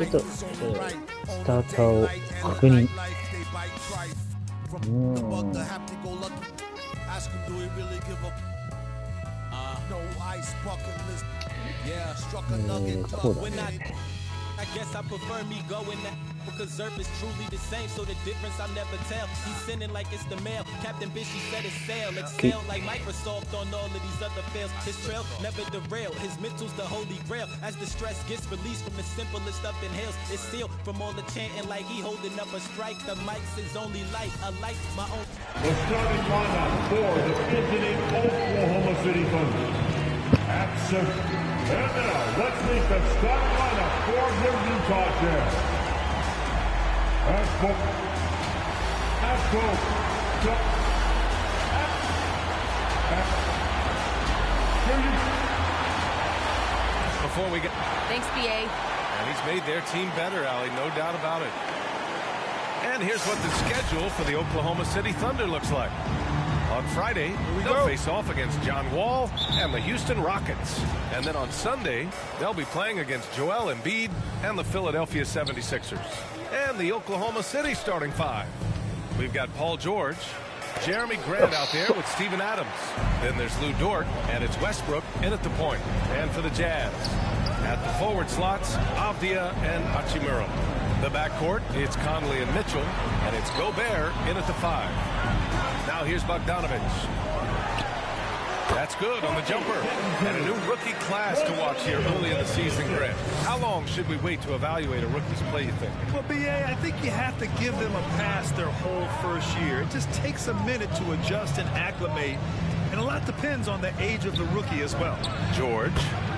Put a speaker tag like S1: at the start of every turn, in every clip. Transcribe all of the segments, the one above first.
S1: ちょっと、スターターを確認。こうだね。
S2: I guess I prefer me going that because Zerp is truly the same, so the difference I never tell. He's sending like it's the mail. Captain Bishy set his sail, excel like Microsoft on all of these other fails. His trail never derail, his mental's the holy grail. As the stress gets released from the simplest up inhales, it's sealed from all the chanting like he holding up a strike. The mic's his only light, I like my own.
S3: The starting lineup for the visiting Oklahoma City Thunder. And now, let's meet the starting lineup for the Utah Jazz.
S4: Before we get...
S5: Thanks, BA.
S4: And he's made their team better, Allie, no doubt about it. And here's what the schedule for the Oklahoma City Thunder looks like. On Friday, they'll face off against John Wall and the Houston Rockets. And then on Sunday, they'll be playing against Joel Embiid and the Philadelphia 76ers. And the Oklahoma City starting five. We've got Paul George, Jeremy Grant out there with Steven Adams. Then there's Lou Dort, and it's Westbrook in at the point. And for the Jazz, at the forward slots, Avdia and Hachimura. The backcourt, it's Conley and Mitchell, and it's Gobert in at the five. Now here's Bogdanovich. That's good on the jumper. And a new rookie class to watch here early in the season, Grant. How long should we wait to evaluate a rookie's play, you think?
S6: Well, BA, I think you have to give them a pass their whole first year. It just takes a minute to adjust and acclimate. And a lot depends on the age of the rookie as well.
S4: George,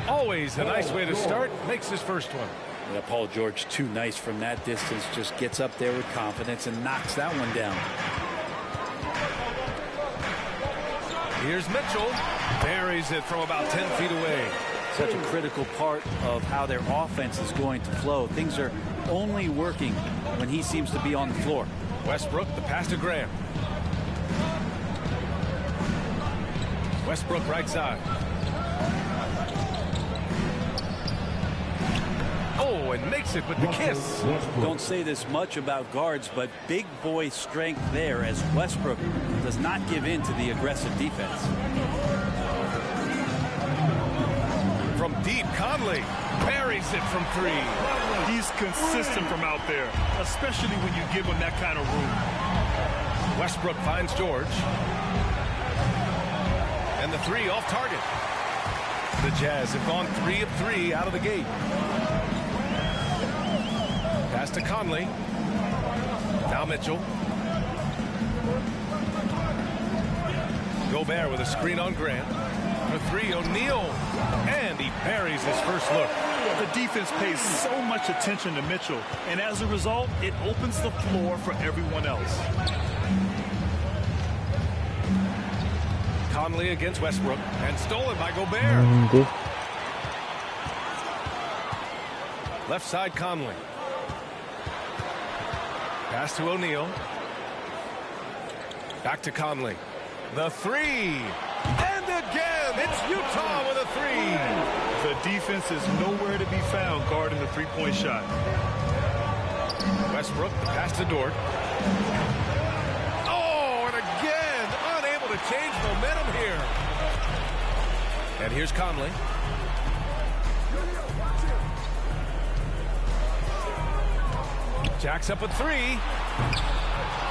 S4: always a nice way to start, makes his first one.
S7: Yeah, Paul George, too nice from that distance, just gets up there with confidence and knocks that one down.
S4: Here's Mitchell, buries it from about 10 feet away.
S7: Such a critical part of how their offense is going to flow. Things are only working when he seems to be on the floor.
S4: Westbrook, the pass to Graham. Westbrook right side. Oh, and makes it with the kiss.
S7: Don't say this much about guards, but big boy strength there as Westbrook does not give in to the aggressive defense.
S4: From deep, Conley buries it from three.
S6: He's consistent from out there, especially when you give him that kind of room.
S4: Westbrook finds George. And the three off target. The Jazz have gone 3 of 3 out of the gate. Pass to Conley. Now Mitchell. Gobert with a screen on Grant. For three, O'Neal. And he buries his first look.
S6: The defense pays so much attention to Mitchell, and as a result, it opens the floor for everyone else.
S4: Conley against Westbrook, and stolen by Gobert. Left side, Conley. Pass to O'Neal. Back to Conley. The three. And again, it's Utah with a three.
S6: The defense is nowhere to be found guarding the three-point shot.
S4: Westbrook, the pass to Dort. Oh, and again, unable to change momentum here. And here's Conley. Jacks up a three.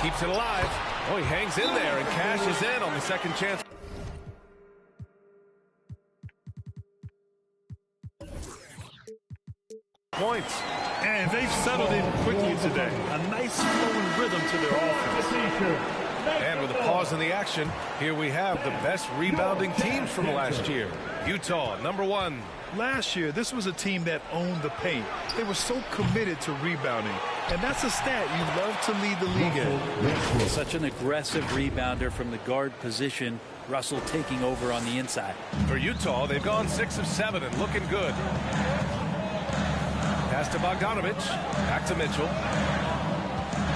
S4: Keeps it alive. Oh, he hangs in there and cashes in on the second chance. Points.
S6: And they've settled in quickly today. A nice flowing rhythm to their offense.
S4: And with a pause in the action, here we have the best rebounding teams from last year. Utah, #1.
S6: Last year, this was a team that owned the paint. They were so committed to rebounding. And that's a stat you love to lead the league in.
S7: Such an aggressive rebounder from the guard position. Russell taking over on the inside.
S4: For Utah, they've gone 6 of 7 and looking good. Pass to Bogdanovich. Back to Mitchell.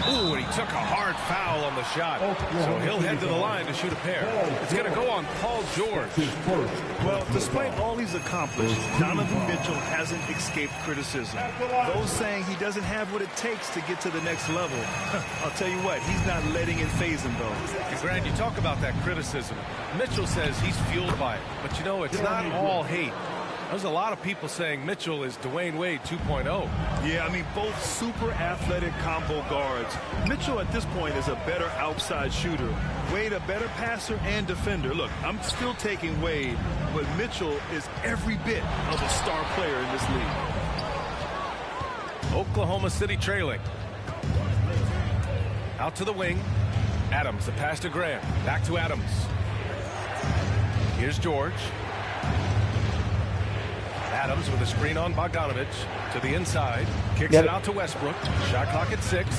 S4: Ooh, and he took a hard foul on the shot. So he'll head to the line to shoot a pair. It's going to go on Paul George.
S6: Well, despite all he's accomplished, Donovan Mitchell hasn't escaped criticism. Those saying he doesn't have what it takes to get to the next level. I'll tell you what, he's not letting it phase him, though.
S4: And Grant, you talk about that criticism. Mitchell says he's fueled by it. But, you know, it's not all hate. There's a lot of people saying Mitchell is Dwayne Wade 2.0.
S6: Yeah, I mean, both super athletic combo guards. Mitchell at this point is a better outside shooter. Wade a better passer and defender. Look, I'm still taking Wade, but Mitchell is every bit of a star player in this league.
S4: Oklahoma City trailing. Out to the wing. Adams, the pass to Grant. Back to Adams. Here's George. Adams with a screen on Bogdanovich to the inside. Kicks it out to Westbrook. Shot clock at 6.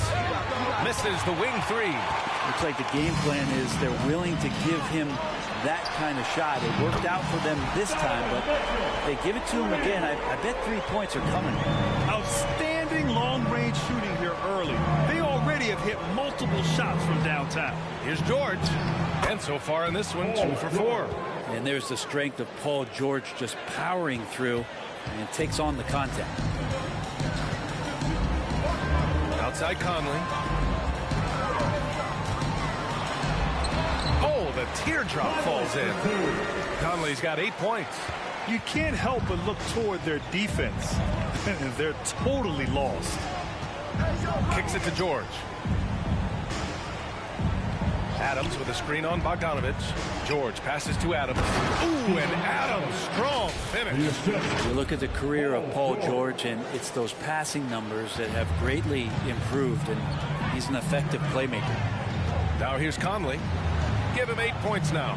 S4: Misses the wing 3.
S7: Looks like the game plan is they're willing to give him that kind of shot. It worked out for them this time, but they give it to him again. I bet 3 points are coming.
S6: Outstanding long-range shooting here early. They already have hit multiple shots from downtown.
S4: Here's George. And so far in this one, 2 for 4.
S7: And there's the strength of Paul George just powering through and takes on the contact.
S4: Outside Conley. Oh, the teardrop falls in. Conley's got 8 points.
S6: You can't help but look toward their defense. They're totally lost.
S4: Kicks it to George. Adams with a screen on Bogdanovich. George passes to Adams. Ooh, and Adams, strong finish.
S7: You look at the career of Paul George, and it's those passing numbers that have greatly improved, and he's an effective playmaker.
S4: Now here's Conley. Give him 8 points now.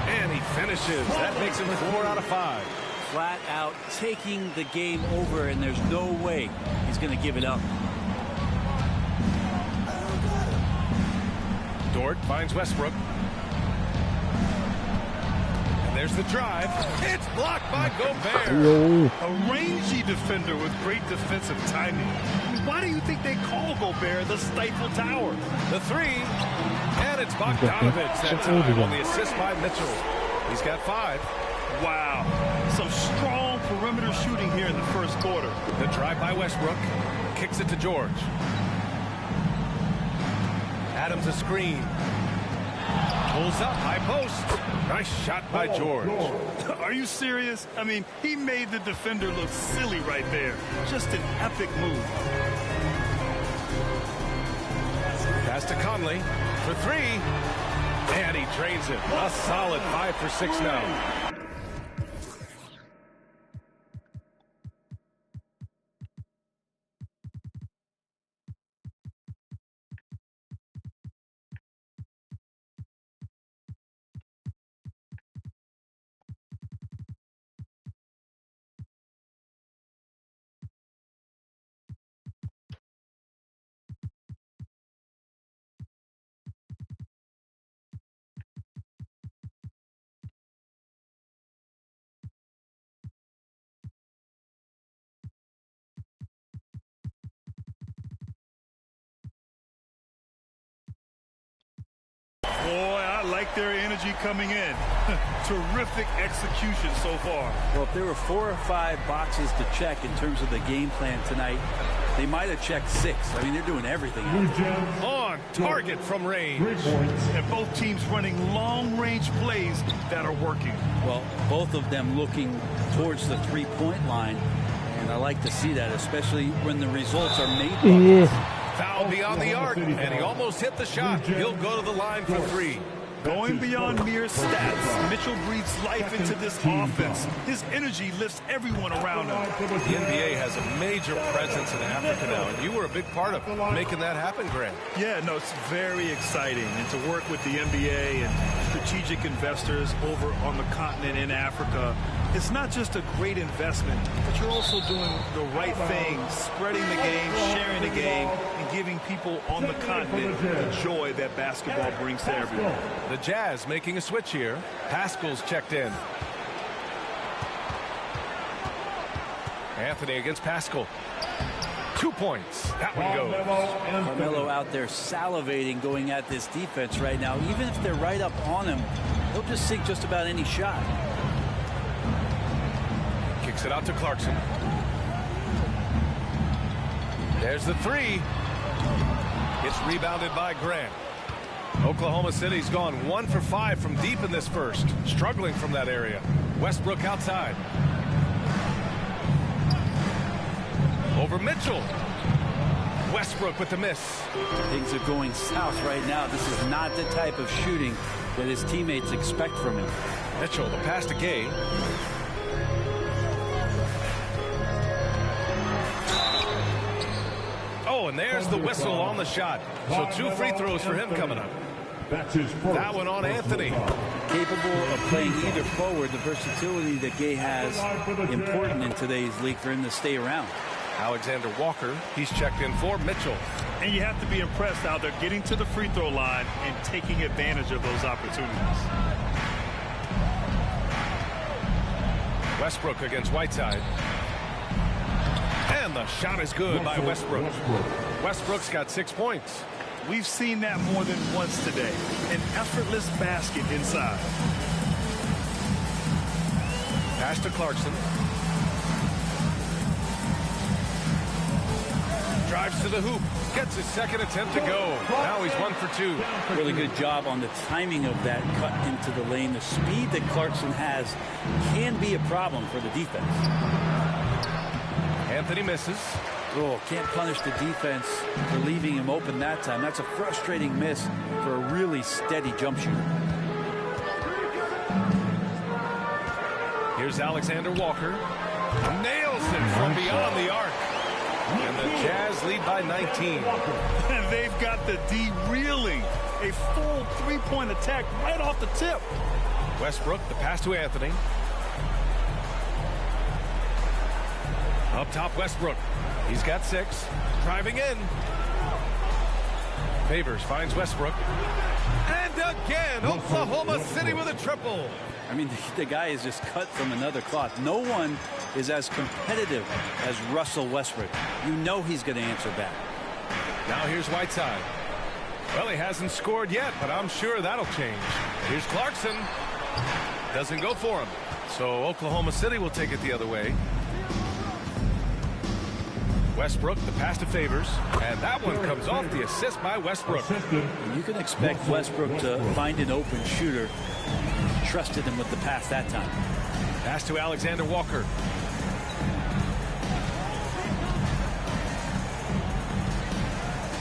S4: And he finishes. That makes him 4 out of 5.
S7: Flat out taking the game over, and there's no way he's going to give it up.
S4: Dort finds Westbrook. And there's the drive. It's blocked by Gobert.
S6: A rangy defender with great defensive timing. I mean, why do you think they call Gobert the Stifle Tower?
S4: The 3. And it's Bogdanovich that time on the assist by Mitchell. He's got 5.
S6: Wow. Some strong perimeter shooting here in the first quarter.
S4: The drive by Westbrook. Kicks it to George. Adams a screen. Pulls up, high post. Nice shot by George.
S6: Are you serious? I mean, he made the defender look silly right there. Just an epic move.
S4: Pass to Conley for 3. And he drains it. A solid 5 for 6 now.
S6: Boy, I like their energy coming in. Terrific execution so far.
S7: Well, if there were 4 or 5 boxes to check in terms of the game plan tonight, they might have checked 6. I mean, they're doing everything.
S4: On target from range.
S6: And both teams running long-range plays that are working.
S7: Well, both of them looking towards the three-point line, and I like to see that, especially when the results are made.
S4: Foul beyond the arc, and he almost hit the shot. He'll go to the line for 3.
S6: Going beyond mere stats, Mitchell breathes life into this offense. His energy lifts everyone around him.
S4: The NBA has a major presence in Africa now, and you were a big part of making that happen, Grant.
S6: Yeah, no, it's very exciting. And to work with the NBA and strategic investors over on the continent in Africa, it's not just a great investment, but you're also doing the right thing, spreading the game, sharing the game, and giving people on the continent the joy that basketball brings to everyone.
S4: The Jazz making a switch here. Pascal's checked in. Anthony against Pascal. 2 points. That one goes.
S7: Carmelo out there salivating going at this defense right now. Even if they're right up on him, he'll just sink just about any shot.
S4: Kicks it out to Clarkson. There's the three. It's rebounded by Grant. Oklahoma City's gone 1 for 5 from deep in this first. Struggling from that area. Westbrook outside. Over Mitchell. Westbrook with the miss.
S7: Things are going south right now. This is not the type of shooting that his teammates expect from him.
S4: Mitchell, the pass to Gay. Oh, and there's the whistle on the shot. So 2 free throws for him coming up. That one on Anthony.
S7: Capable of playing either forward. The versatility that Gay has important in today's league for him to stay around.
S4: Alexander Walker, he's checked in for Mitchell.
S6: And you have to be impressed how they're getting to the free throw line and taking advantage of those opportunities.
S4: Westbrook against Whiteside. And the shot is good by Westbrook. Westbrook's got 6 points.
S6: We've seen that more than once today. An effortless basket inside.
S4: Pass to Clarkson. Drives to the hoop. Gets his second attempt to go. Now he's 1 for 2.
S7: Really good job on the timing of that cut into the lane. The speed that Clarkson has can be a problem for the defense.
S4: Anthony misses.
S7: Oh, can't punish the defense for leaving him open that time. That's a frustrating miss for a really steady jump shooter.
S4: Here's Alexander Walker. Nails it from beyond the arc. And the Jazz lead by 19.
S6: And they've got the D reeling. A full three-point attack right off the tip.
S4: Westbrook, the pass to Anthony. Up top, Westbrook. He's got 6. Driving in. Favors finds Westbrook. And again, Oklahoma City with a triple.
S7: I mean, the guy is just cut from another cloth. No one is as competitive as Russell Westbrook. You know he's going to answer back.
S4: Now here's Whiteside. Well, he hasn't scored yet, but I'm sure that'll change. Here's Clarkson. Doesn't go for him. So Oklahoma City will take it the other way. Westbrook, the pass to Favors, and that one comes off the assist by Westbrook.
S7: You can expect Westbrook to find an open shooter. Trusted him with the pass that time.
S4: Pass to Alexander Walker.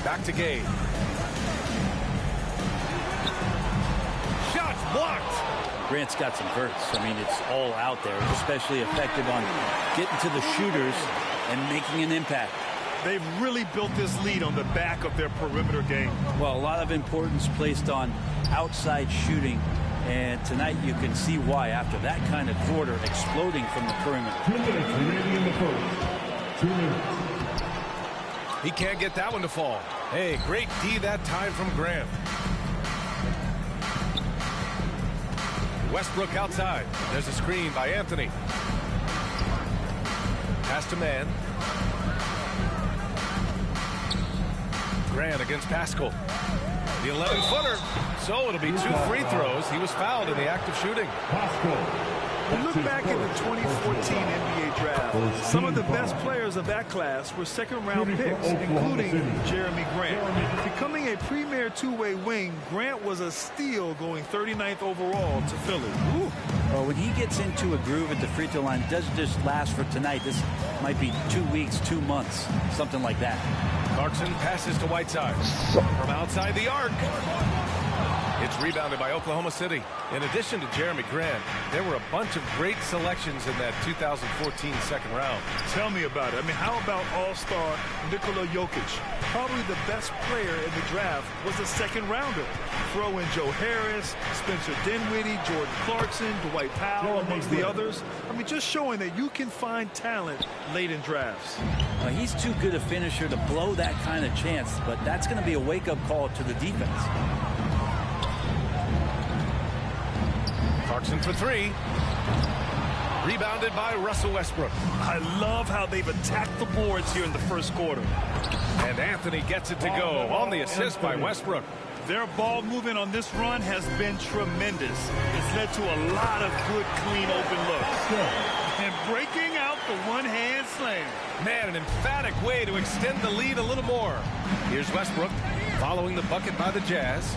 S4: Back to Gay. Shots blocked.
S7: Grant's got some bursts. I mean, it's all out there, especially effective on getting to the shooters and making an impact.
S6: They've really built this lead on the back of their perimeter game.
S7: Well, a lot of importance placed on outside shooting, and tonight you can see why after that kind of quarter exploding from the perimeter.
S3: 2 minutes remaining in the first. 2 minutes.
S4: He can't get that one to fall. Hey, great D that time from Grant. Westbrook outside. There's a screen by Anthony. Pass to man. Grant against Pascal. The 11-footer. So it'll be 2 free throws. He was fouled in the act of shooting.
S6: We look back at the 2014 NBA draft. Some of the best players of that class were second-round picks, including Jeremy Grant. Becoming a premier two-way wing, Grant was a steal going 39th overall to Philly. Ooh.
S7: Well, when he gets into a groove at the free throw line, it doesn't just last for tonight. This might be 2 weeks, 2 months, something like that.
S4: Clarkson passes to Whiteside. From outside the arc. It's rebounded by Oklahoma City. In addition to Jeremy Grant, there were a bunch of great selections in that 2014 second round.
S6: Tell me about it. I mean, how about all-star Nikola Jokic? Probably the best player in the draft was a second rounder. Throw in Joe Harris, Spencer Dinwiddie, Jordan Clarkson, Dwight Powell, amongst the others. I mean, just showing that you can find talent late in drafts.
S7: He's too good a finisher to blow that kind of chance, but that's going to be a wake-up call to the defense.
S4: Clarkson for 3. Rebounded by Russell Westbrook.
S6: I love how they've attacked the boards here in the first quarter.
S4: And Anthony gets it to go on the assist by Westbrook.
S6: Their ball movement on this run has been tremendous. It's led to a lot of good, clean, open looks. And breaking out the one-hand slam.
S4: Man, an emphatic way to extend the lead a little more. Here's Westbrook following the bucket by the Jazz.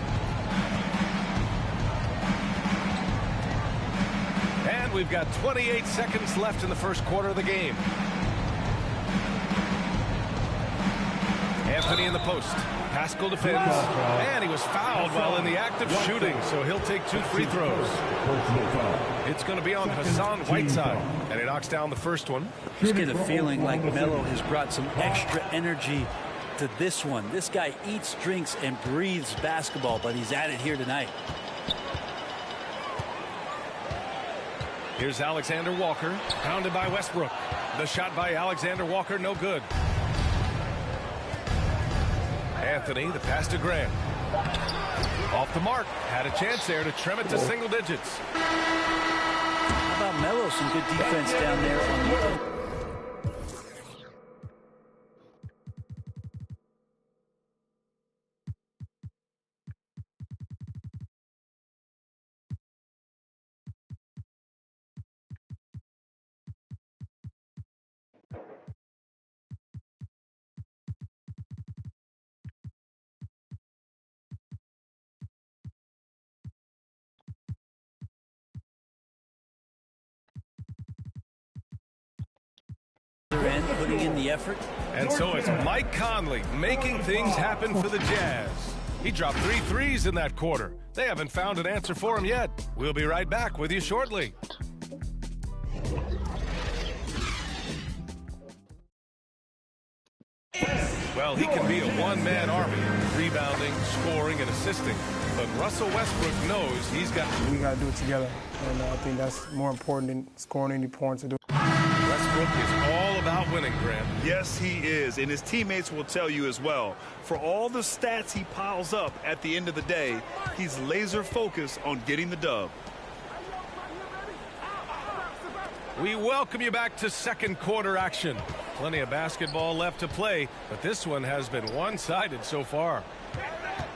S4: And we've got 28 seconds left in the first quarter of the game. Anthony in the post. Pascal defends, and he was fouled while in the act of shooting, so he'll take 2 free throws. It's going to be on Hassan Whiteside, and he knocks down the first one.
S7: Just get a feeling like Melo has brought some extra energy to this one. This guy eats, drinks, and breathes basketball, but he's at it here tonight.
S4: Here's Alexander Walker, pounded by Westbrook. The shot by Alexander Walker, no good. Anthony, the pass to Graham. Off the mark. Had a chance there to trim it to single digits.
S7: How about Melo? Some good defense down there on the other. End, putting in the effort.
S4: And so it's Mike Conley making things happen for the Jazz. He dropped 3 threes in that quarter. They haven't found an answer for him yet. We'll be right back with you shortly. Well, he can be a one-man army, rebounding, scoring, and assisting. But Russell Westbrook knows he's got...
S5: We got to do it together, and I think that's more important than scoring any points to do.
S4: Westbrook is all about winning, Grant.
S6: Yes, he is, and his teammates will tell you as well. For all the stats he piles up at the end of the day, he's laser focused on getting the dub.
S4: We welcome you back to second quarter action. Plenty of basketball left to play, but this one has been one-sided so far.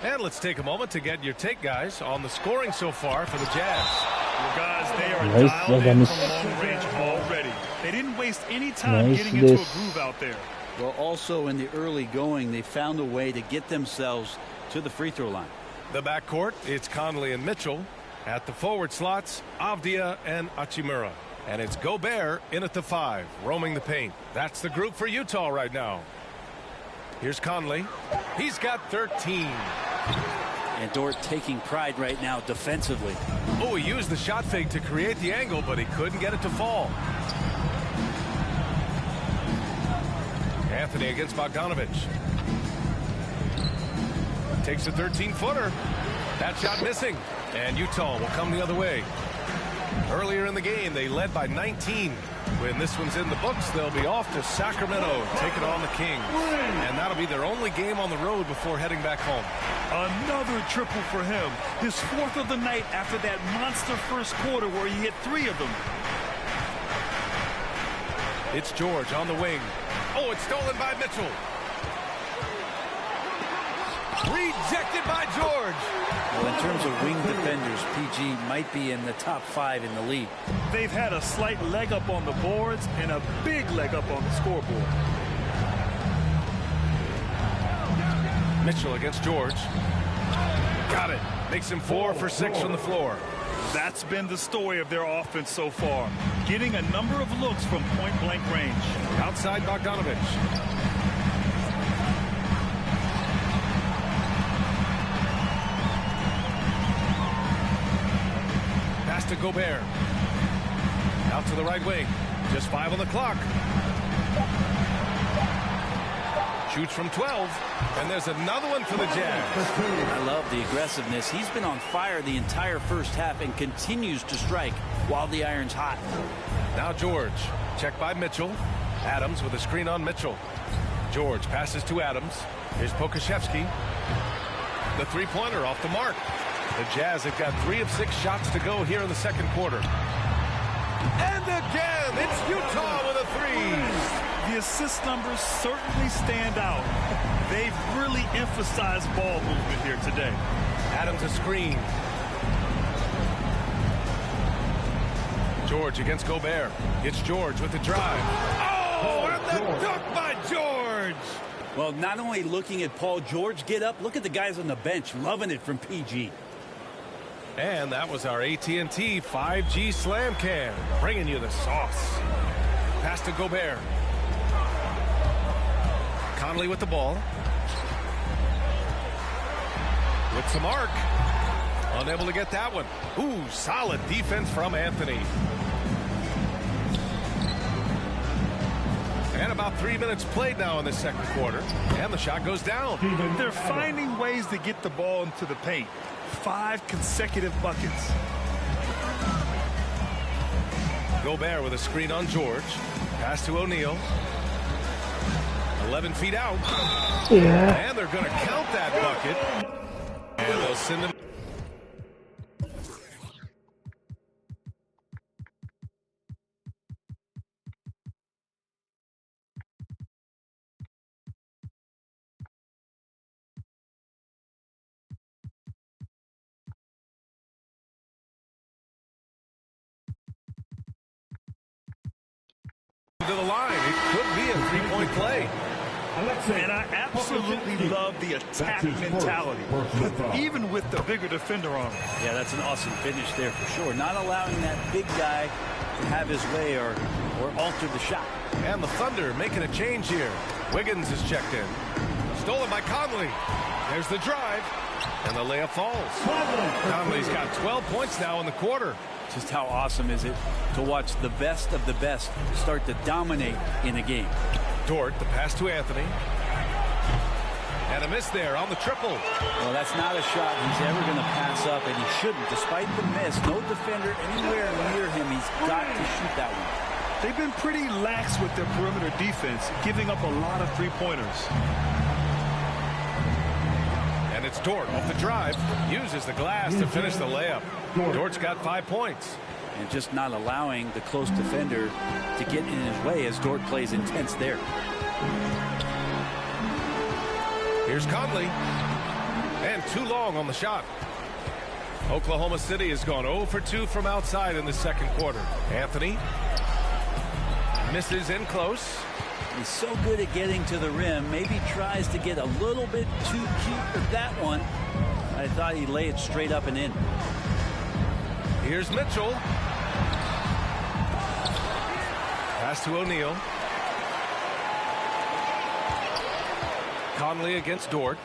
S4: And let's take a moment to get your take, guys, on the scoring so far for the Jazz.
S6: Well, guys, they are dialed in from long range already. They didn't waste any time getting into a groove out there.
S7: Well, also in the early going, they found a way to get themselves to the free throw line.
S4: The backcourt, it's Conley and Mitchell. At the forward slots, Avdia and Hachimura. And it's Gobert in at the 5, roaming the paint. That's the group for Utah right now. Here's Conley. He's got 13.
S7: And Dort taking pride right now defensively.
S4: Oh, he used the shot fake to create the angle, but he couldn't get it to fall. Anthony against Bogdanovich. Takes a 13-footer. That shot missing. And Utah will come the other way. Earlier in the game, they led by 19. When this one's in the books, they'll be off to Sacramento, taking on the Kings. And that'll be their only game on the road before heading back home.
S6: Another triple for him. His 4th of the night after that monster first quarter where he hit 3 of them.
S4: It's George on the wing. Oh, it's stolen by Mitchell. Rejected by George.
S7: Well, in terms of wing defenders, PG might be in the top 5 in the league.
S6: They've had a slight leg up on the boards and a big leg up on the scoreboard.
S4: Mitchell against George. Got it. Makes him 4 for 6 from the floor.
S6: That's been the story of their offense so far. Getting a number of looks from point-blank range.
S4: Outside Bogdanovich. Pass to Gobert. Out to the right wing. Just 5 on the clock. Shoots from 12. And there's another one for the Jazz.
S7: I love the aggressiveness. He's been on fire the entire first half and continues to strike while the iron's hot.
S4: Now George. Checked by Mitchell. Adams with a screen on Mitchell. George passes to Adams. Here's Pokashevsky. The three-pointer off the mark. The Jazz have got 3 of 6 shots to go here in the second quarter. And And again, it's Utah with a three.
S6: The assist numbers certainly stand out. They've really emphasized ball movement here today.
S4: Adams a screen. George against Gobert. It's George with the drive. Oh, and the dunk by George.
S7: Well, not only looking at Paul George get up, look at the guys on the bench loving it from PG.
S4: And that was our AT&T 5G Slam Cam, bringing you the sauce. Pass to Gobert. Conley with the ball. With some arc. Unable to get that one. Ooh, solid defense from Anthony. And about 3 minutes played now in the second quarter. And the shot goes down.
S6: They're finding ways to get the ball into the paint. 5 consecutive buckets.
S4: Gobert with a screen on George. Pass to O'Neal. 11 feet out.
S1: Yeah.
S4: And they're going to count that bucket. And they'll send him. To the line. It could be a three-point play.
S6: And I absolutely love the attack mentality, even with the bigger defender on him.
S7: Yeah, that's an awesome finish there for sure. Not allowing that big guy to have his way or alter the shot.
S4: And the Thunder making a change here. Wiggins is checked in. Stolen by Conley. There's the drive. And the layup falls. Conley's got 12 points now in the quarter.
S7: Just how awesome is it to watch the best of the best start to dominate in a game.
S4: Dort, the pass to Anthony. And a miss there on the triple.
S7: Well, that's not a shot he's ever going to pass up, and he shouldn't. Despite the miss, no defender anywhere near him. He's got to shoot that one.
S6: They've been pretty lax with their perimeter defense, giving up a lot of three-pointers.
S4: And it's Dort off the drive. Uses the glass to finish the layup. Dort's got 5 points.
S7: And just not allowing the close defender to get in his way as Dort plays intense there.
S4: Here's Conley. And too long on the shot. Oklahoma City has gone 0 for 2 from outside in the second quarter. Anthony misses in close.
S7: He's so good at getting to the rim. Maybe tries to get a little bit too cute with that one. I thought he'd lay it straight up and in.
S4: Here's Mitchell. Pass to O'Neal. Conley against Dort.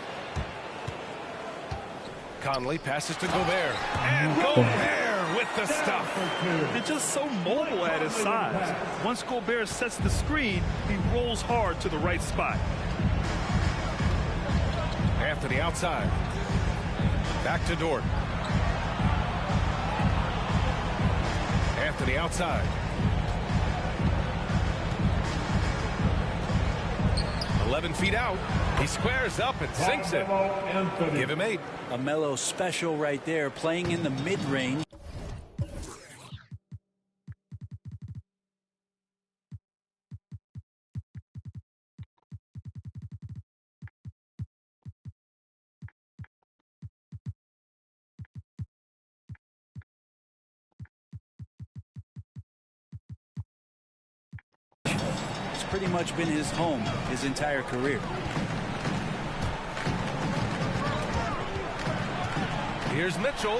S4: Conley passes to Gobert. And Gobert with the stuff.
S6: They're just so mobile at his size. Once Gobert sets the screen, he rolls hard to the right spot.
S4: Anthony outside. Back to Dort. Anthony outside. 11 feet out. He squares up and sinks it. Give him 8.
S7: A Melo special right there, playing in the mid-range. Pretty much been his home his entire career.
S4: Here's Mitchell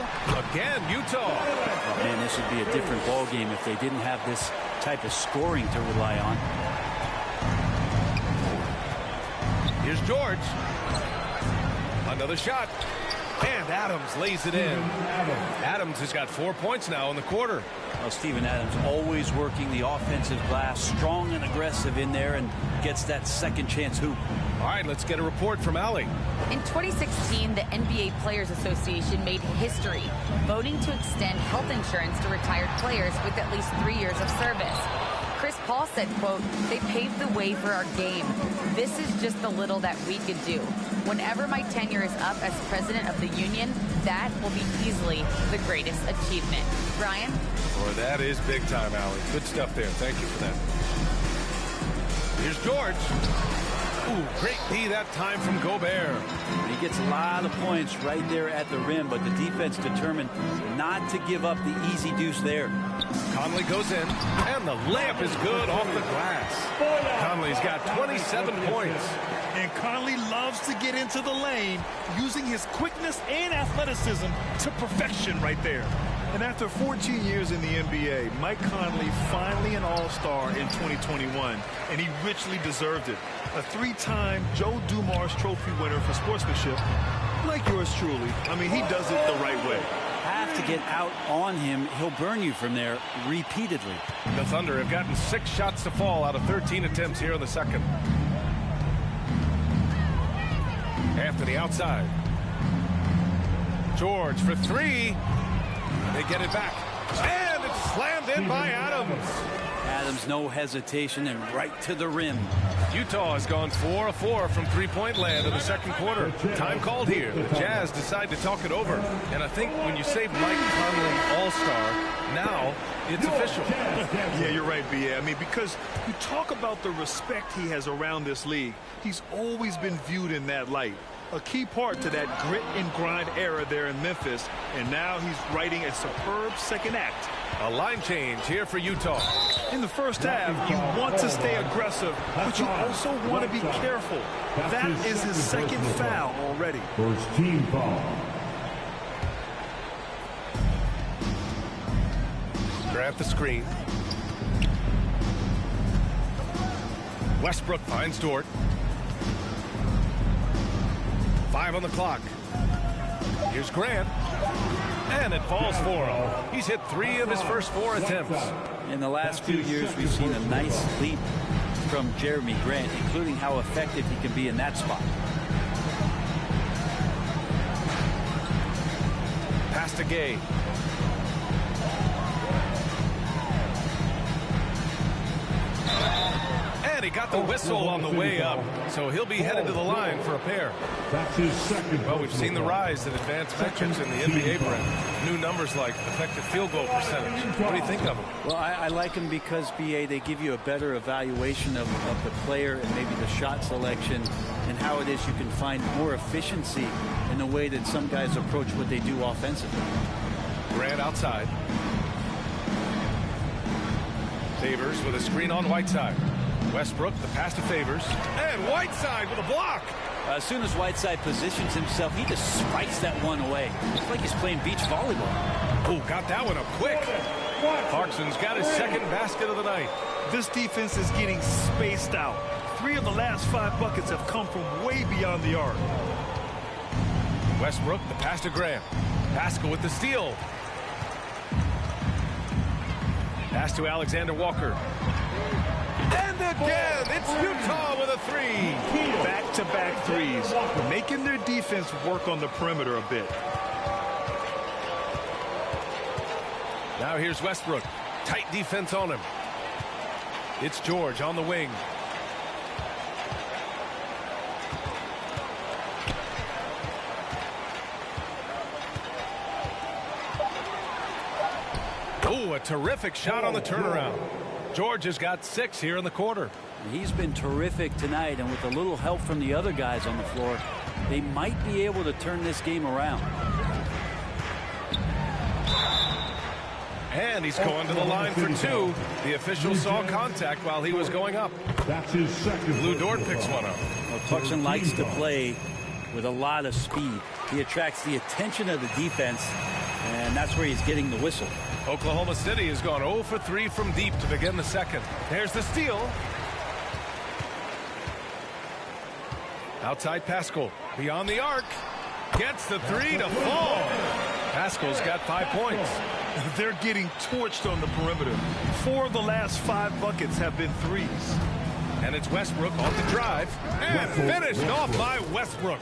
S4: again. Utah.
S7: Oh, man, this would be a different ball game if they didn't have this type of scoring to rely on.
S4: Here's George. Another shot. And Adams lays it in. Adams has got 4 points now in the quarter.
S7: Well, Steven Adams always working the offensive glass, strong and aggressive in there, and gets that second chance hoop.
S4: All right, let's get a report from Allie.
S8: In 2016, the NBA Players Association made history, voting to extend health insurance to retired players with at least 3 years of service. Chris Paul said, quote, "They paved the way for our game. This is just the little that we could do. Whenever my tenure is up as president of the union, that will be easily the greatest achievement." Brian?
S4: Boy, that is big time, Allie. Good stuff there. Thank you for that. Here's George. Ooh, great D that time from Gobert.
S7: He gets a lot of points right there at the rim, but the defense determined not to give up the easy deuce there.
S4: Conley goes in, and the layup is good off the glass. Conley's got 27 points.
S6: And Conley loves to get into the lane, using his quickness and athleticism to perfection right there. And after 14 years in the NBA, Mike Conley finally an all-star in 2021, and he richly deserved it. A three-time Joe Dumars Trophy winner for sportsmanship, like yours truly. I mean, he does it the right way.
S7: Have to get out on him. He'll burn you from there repeatedly.
S4: The Thunder have gotten 6 shots to fall out of 13 attempts here in the second. Anthony outside. George for 3. They get it back. And it's slammed in by Adams.
S7: Adams, no hesitation, and right to the rim.
S4: Utah has gone 4 of 4 from three-point land in the second quarter. Time called here. The Jazz decide to talk it over. And I think when you say Mike Conley All-Star, now it's official.
S6: Yeah, you're right, B.A. I mean, because you talk about the respect he has around this league, he's always been viewed in that light. A key part to that grit and grind era there in Memphis, and now he's writing a superb second act.
S4: A line change here for Utah.
S6: In the first half, you want to stay aggressive, but you also want to be careful. That is his second foul already.
S3: First team foul.
S4: Grant the screen. Westbrook finds Dort. 5 on the clock. Here's Grant. And it falls for him. He's hit 3 of his first 4 attempts.
S7: In the last few years, we've seen a nice leap from Jeremy Grant, including how effective he can be in that spot.
S4: Pass to Gay. And he got the whistle on the way up, so he'll be headed to the line for a pair.
S3: That's his second.
S4: Well, we've seen the rise in advanced metrics in the NBA, Brent. New numbers like effective field goal percentage. What do you think of them?
S7: Well, I like them because, B.A., they give you a better evaluation of the player and maybe the shot selection and how it is you can find more efficiency in the way that some guys approach what they do offensively.
S4: Grant outside. Favors with a screen on Whiteside. Westbrook, the pass to Favors. And Whiteside with a block.
S7: As soon as Whiteside positions himself, he just spikes that one away. It's like he's playing beach volleyball.
S4: Oh, got that one up quick. Clarkson's got his second basket of the night.
S6: This defense is getting spaced out. 3 of the last 5 buckets have come from way beyond the arc.
S4: Westbrook, the pass to Grant. Pascal with the steal. Pass to Alexander Walker. And again, it's Utah with a 3.
S6: Back-to-back threes, making their defense work on the perimeter a bit.
S4: Now here's Westbrook. Tight defense on him. It's George on the wing. Oh, a terrific shot on the turnaround. George has got 6 here in the quarter.
S7: He's been terrific tonight, and with a little help from the other guys on the floor, they might be able to turn this game around.
S4: And he's going to the line for 2. The official saw contact while he was going up.
S3: That's his second.
S4: Lou Dort picks one up.
S7: Well, Clarkson likes to play with a lot of speed. He attracts the attention of the defense, and that's where he's getting the whistle.
S4: Oklahoma City has gone 0 for 3 from deep to begin the second. There's the steal. Outside Pascal. Beyond the arc. Gets the 3 to fall. Pascal's got 5 points.
S6: They're getting torched on the perimeter. 4 of the last 5 buckets have been threes.
S4: And it's Westbrook off the drive. And finished off by Westbrook.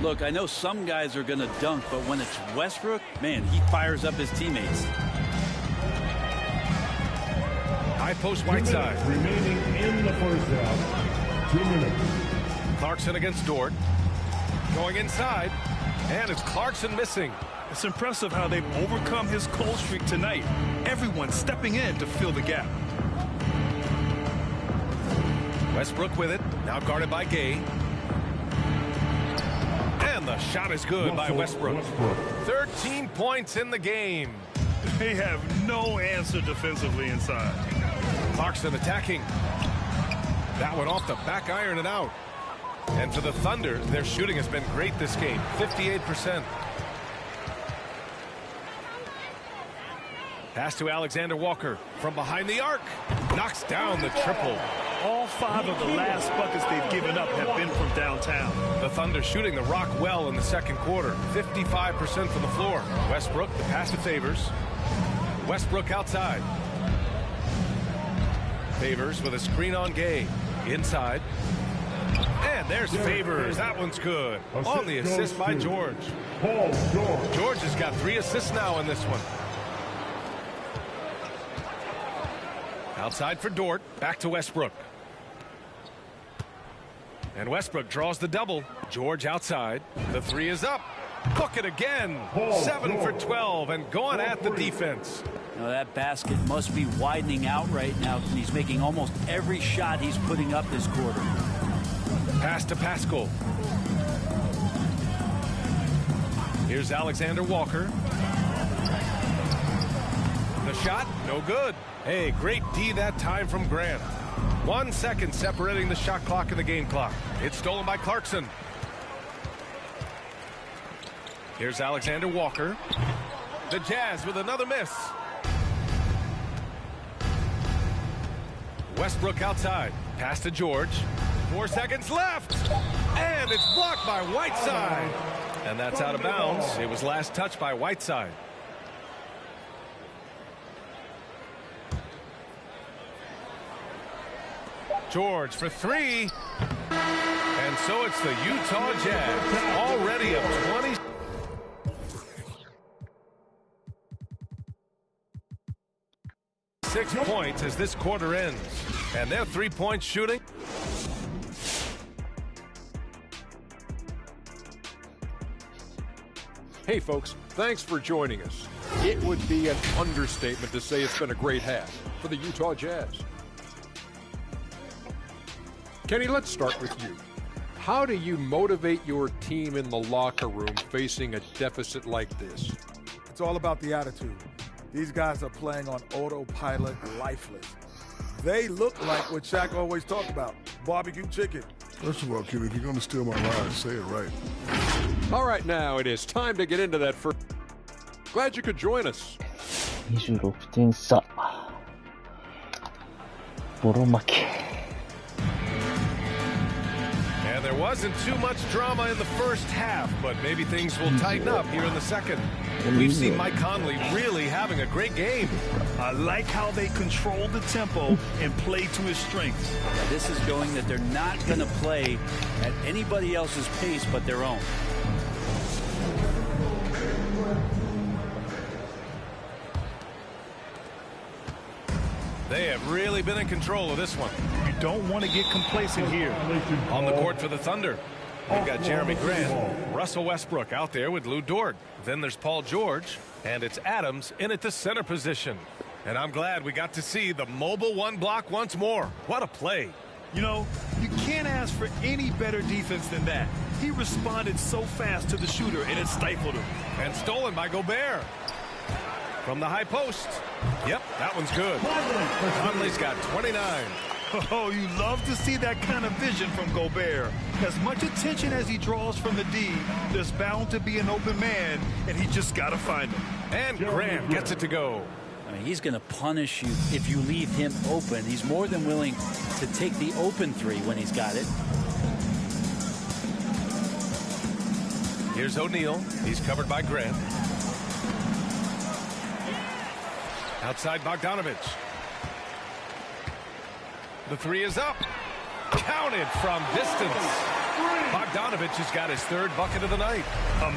S7: Look, I know some guys are going to dunk, but when it's Westbrook, man, he fires up his teammates.
S4: High post Whiteside.
S3: Remaining in the first half. 2 minutes.
S4: Clarkson against Dort. Going inside. And it's Clarkson missing.
S6: It's impressive how they've overcome his cold streak tonight. Everyone stepping in to fill the gap.
S4: Westbrook with it. Now guarded by Gay. And the shot is good by Westbrook. 13 points in the game.
S6: They have no answer defensively inside.
S4: Clarkson attacking. That one off the back iron and out. And for the Thunder, their shooting has been great this game. 58%. Pass to Alexander Walker from behind the arc. Knocks down the triple.
S6: All 5 of the last buckets they've given up have been from downtown.
S4: The Thunder shooting the rock well in the second quarter. 55% from the floor. Westbrook, the pass to Favors. Westbrook outside. Favors with a screen on Gay. Inside. And there's Favors. That one's good. On the assist by George. George has got 3 assists now in this one. Outside for Dort. Back to Westbrook. And Westbrook draws the double. George outside. The 3 is up. Book it again. 7 for 12 and going at the defense.
S7: Now that basket must be widening out right now, and he's making almost every shot he's putting up this quarter.
S4: Pass to Pascal. Here's Alexander Walker. The shot, no good. Hey, great D that time from Grant. 1 second separating the shot clock and the game clock. It's stolen by Clarkson. Here's Alexander Walker. The Jazz with another miss. Westbrook outside. Pass to George. 4 seconds left. And it's blocked by Whiteside. And that's out of bounds. It was last touched by Whiteside. George for 3. And so it's the Utah Jazz. Already up 20. Six points as this quarter ends. And their 3-point shooting.
S9: Hey folks, thanks for joining us. It would be an understatement to say it's been a great half for the Utah Jazz. Kenny, let's start with you. How do you motivate your team in the locker room facing a deficit like this?
S10: It's all about the attitude. These guys are playing on autopilot, lifeless. They look like what Shaq always talked about, barbecue chicken.
S11: First of all, kid, if you're going to steal my line, say it right.
S9: All right, now it is time to get into that first. Glad you could join us.
S1: 26点差。ボロ負け。
S4: And there wasn't too much drama in the first half, but maybe things will tighten up here in the second. We've seen Mike Conley really having a great game.
S6: I like how they control the tempo and play to his strengths.
S7: This is showing that they're not going to play at anybody else's pace but their own.
S4: They have really been in control of this one.
S6: You don't want to get complacent here.
S4: On the court for the Thunder, we've got Jeremy Grant, Russell Westbrook out there with Lou Dort. Then there's Paul George, and it's Adams in at the center position. And I'm glad we got to see the mobile one block once more. What a play.
S6: You know, you can't ask for any better defense than that. He responded so fast to the shooter, and it stifled him.
S4: And stolen by Gobert. From the high post. Yep, that one's good. Conley's got 29.
S6: Oh, you love to see that kind of vision from Gobert. As much attention as he draws from the D, there's bound to be an open man, and he just got to find him.
S4: And Grant gets it to go.
S7: I mean, he's going to punish you if you leave him open. He's more than willing to take the open 3 when he's got it.
S4: Here's O'Neal. He's covered by Grant. Outside Bogdanovich. The 3 is up. Counted from distance. Bogdanovich has got his 3rd bucket of the night.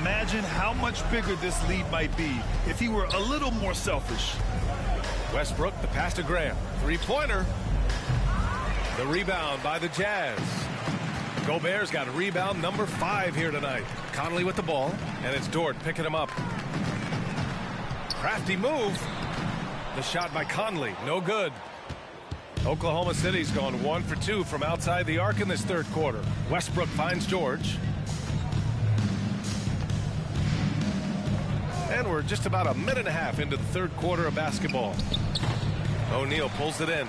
S6: Imagine how much bigger this lead might be if he were a little more selfish.
S4: Westbrook, the pass to Graham. Three-pointer. The rebound by the Jazz. Gobert's got rebound number 5 here tonight. Conley with the ball, and it's Dort picking him up. Crafty move. The shot by Conley, no good. Oklahoma City's gone 1 for 2 from outside the arc in this third quarter. Westbrook finds George. And we're just about a minute and a half into the third quarter of basketball. O'Neal pulls it in.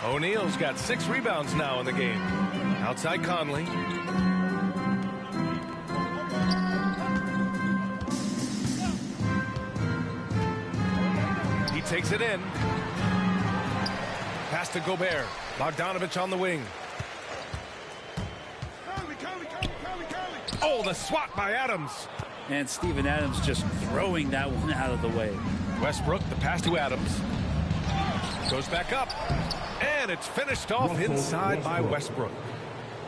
S4: O'Neal's got 6 rebounds now in the game. Outside Conley. He takes it in. Pass to Gobert. Bogdanovich on the wing. Oh, the swat by Adams.
S7: And Steven Adams just throwing that one out of the way.
S4: Westbrook, the pass to Adams. Goes back up. And it's finished off inside by Westbrook.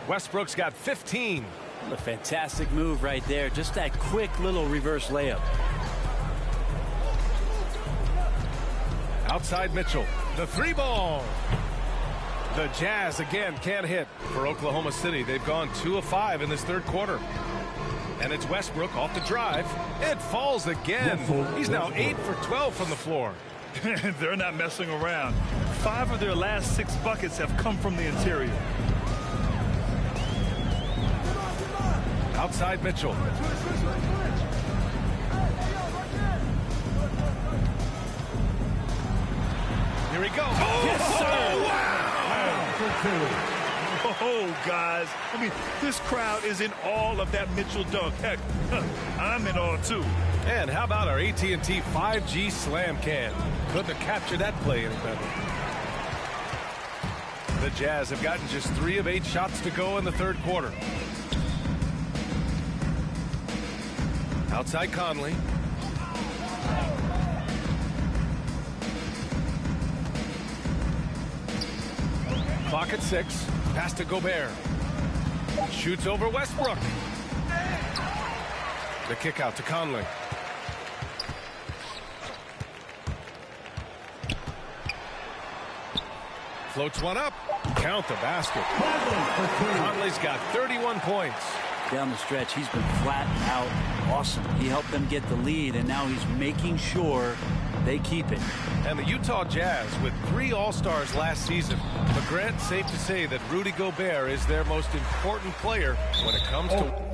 S4: Westbrook's got 15.
S7: A fantastic move right there. Just that quick little reverse layup.
S4: Outside Mitchell. The 3-ball. The Jazz again can't hit for Oklahoma City. They've gone 2 of 5 in this third quarter. And it's Westbrook off the drive. It falls again. He's now 8 for 12 from the floor.
S6: They're not messing around. 5 of their last 6 buckets have come from the interior.
S4: Outside Mitchell. Here he goes. Oh,
S6: yes, sir.
S4: Wow.
S6: Oh, guys. I mean, this crowd is in awe of that Mitchell dunk. Heck, I'm in awe, too.
S4: And how about our AT&T 5G slam can? Couldn't have captured that play any better. The Jazz have gotten just 3 of 8 shots to go in the third quarter. Outside Conley. Clock at 6. Pass to Gobert. Shoots over Westbrook. The kick out to Conley. Floats one up. Count the basket. Conley's got 31 points.
S7: Down the stretch, he's been flat out awesome. He helped them get the lead, and now he's making sure they keep it.
S4: And the Utah Jazz with 3 All-Stars last season. But Grant, safe to say that Rudy Gobert is their most important player when it comes to